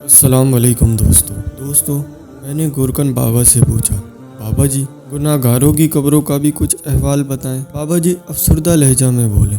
السلام علیکم دوستو میں نے گورکن بابا سے پوچھا، بابا جی گناہ گاروں کی قبروں کا بھی کچھ احوال بتائیں۔ بابا جی افسردہ لہجہ میں بولے،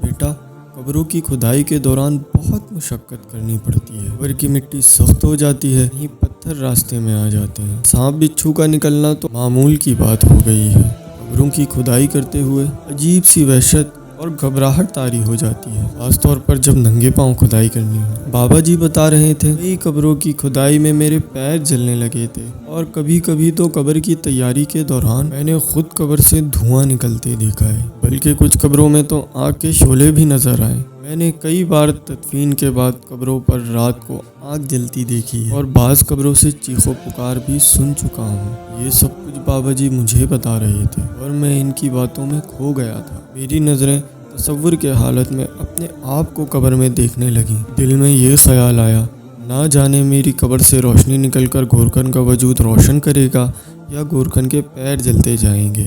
بیٹا قبروں کی کھدائی کے دوران بہت مشقت کرنی پڑتی ہے۔ قبر کی مٹی سخت ہو جاتی ہے، کہیں پتھر راستے میں آ جاتے ہیں، سانپ بچھو کا نکلنا تو معمول کی بات ہو گئی ہے۔ قبروں کی کھدائی کرتے ہوئے عجیب سی وحشت اور گھبراہٹ طاری ہو جاتی ہے، خاص طور پر جب ننگے پاؤں کھدائی کرنی ہو۔ بابا جی بتا رہے تھے، کئی قبروں کی کھدائی میں میرے پیر جلنے لگے تھے، اور کبھی کبھی تو قبر کی تیاری کے دوران میں نے خود قبر سے دھواں نکلتے دیکھا ہے، بلکہ کچھ قبروں میں تو آگ کے شعلے بھی نظر آئے۔ میں نے کئی بار تدفین کے بعد قبروں پر رات کو آگ جلتی دیکھی ہے، اور بعض قبروں سے چیخ و پکار بھی سن چکا ہوں۔ یہ سب کچھ بابا جی مجھے بتا رہے تھے، اور میں ان کی باتوں میں کھو گیا تھا۔ میری نظریں تصور کے حالت میں اپنے آپ کو قبر میں دیکھنے لگیں۔ دل میں یہ خیال آیا، نہ جانے میری قبر سے روشنی نکل کر گورکن کا وجود روشن کرے گا، یا گورکن کے پیر جلتے جائیں گے،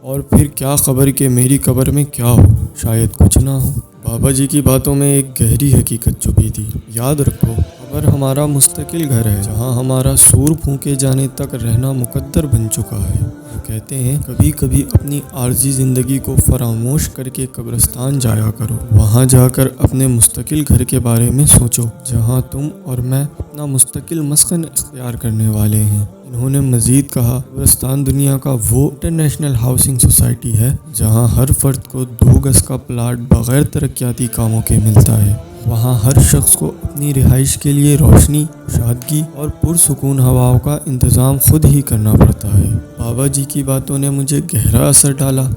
اور پھر کیا خبر کہ میری قبر میں کیا ہو، شاید کچھ نہ ہو۔ بابا جی کی باتوں میں ایک گہری حقیقت چھپی تھی۔ یاد رکھو، قبر ہمارا مستقل گھر ہے، جہاں ہمارا سور پھونکے جانے تک رہنا مقدر بن چکا ہے۔ وہ کہتے ہیں، کبھی کبھی اپنی عارضی زندگی کو فراموش کر کے قبرستان جایا کرو، وہاں جا کر اپنے مستقل گھر کے بارے میں سوچو، جہاں تم اور میں اپنا مستقل مسکن اختیار کرنے والے ہیں۔ انہوں نے مزید کہا، قبرستان دنیا کا وہ انٹرنیشنل ہاؤسنگ سوسائٹی ہے جہاں ہر فرد کو 2 گز کا پلاٹ بغیر ترقیاتی کاموں کے ملتا ہے۔ وہاں ہر شخص کو اپنی رہائش کے لیے روشنی، کشادگی اور پرسکون ہواؤں کا انتظام خود ہی کرنا پڑتا ہے۔ بابا جی کی باتوں نے مجھے گہرا اثر ڈالا،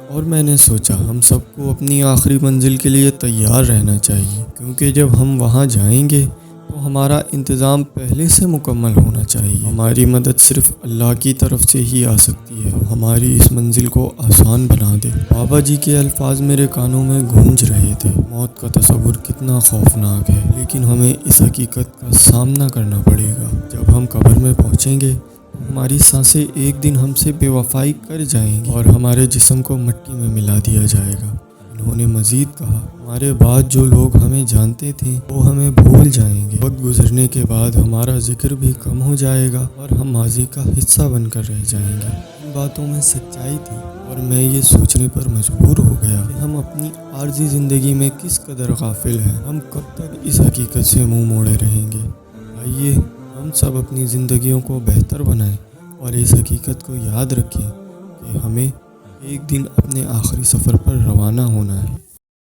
اور میں نے سوچا، ہم سب کو اپنی آخری منزل کے لیے تیار رہنا چاہیے، کیونکہ جب ہم وہاں جائیں گے تو ہمارا انتظام پہلے سے مکمل ہونا چاہیے۔ ہماری مدد صرف اللہ کی طرف سے ہی آ سکتی ہے، ہماری اس منزل کو آسان بنا دے۔ بابا جی کے الفاظ میرے کانوں میں گونج رہے تھے۔ موت کا تصور کتنا خوفناک ہے، لیکن ہمیں اس حقیقت کا سامنا کرنا پڑے گا۔ جب ہم قبر میں پہنچیں گے، ہماری سانسیں ایک دن ہم سے بے وفائی کر جائیں گی، اور ہمارے جسم کو مٹی میں ملا دیا جائے گا۔ انہوں نے مزید کہا، ہمارے بعد جو لوگ ہمیں جانتے تھے وہ ہمیں بھول جائیں گے۔ وقت گزرنے کے بعد ہمارا ذکر بھی کم ہو جائے گا، اور ہم ماضی کا حصہ بن کر رہ جائیں گے۔ ان باتوں میں سچائی تھی، اور میں یہ سوچنے پر مجبور ہو گیا کہ ہم اپنی عارضی زندگی میں کس قدر غافل ہیں۔ ہم کب تک اس حقیقت سے منہ موڑے رہیں گے؟ آئیے ہم سب اپنی زندگیوں کو بہتر بنائیں، اور اس حقیقت کو یاد رکھیں کہ ہمیں ایک دن اپنے آخری سفر پر روانہ ہونا ہے۔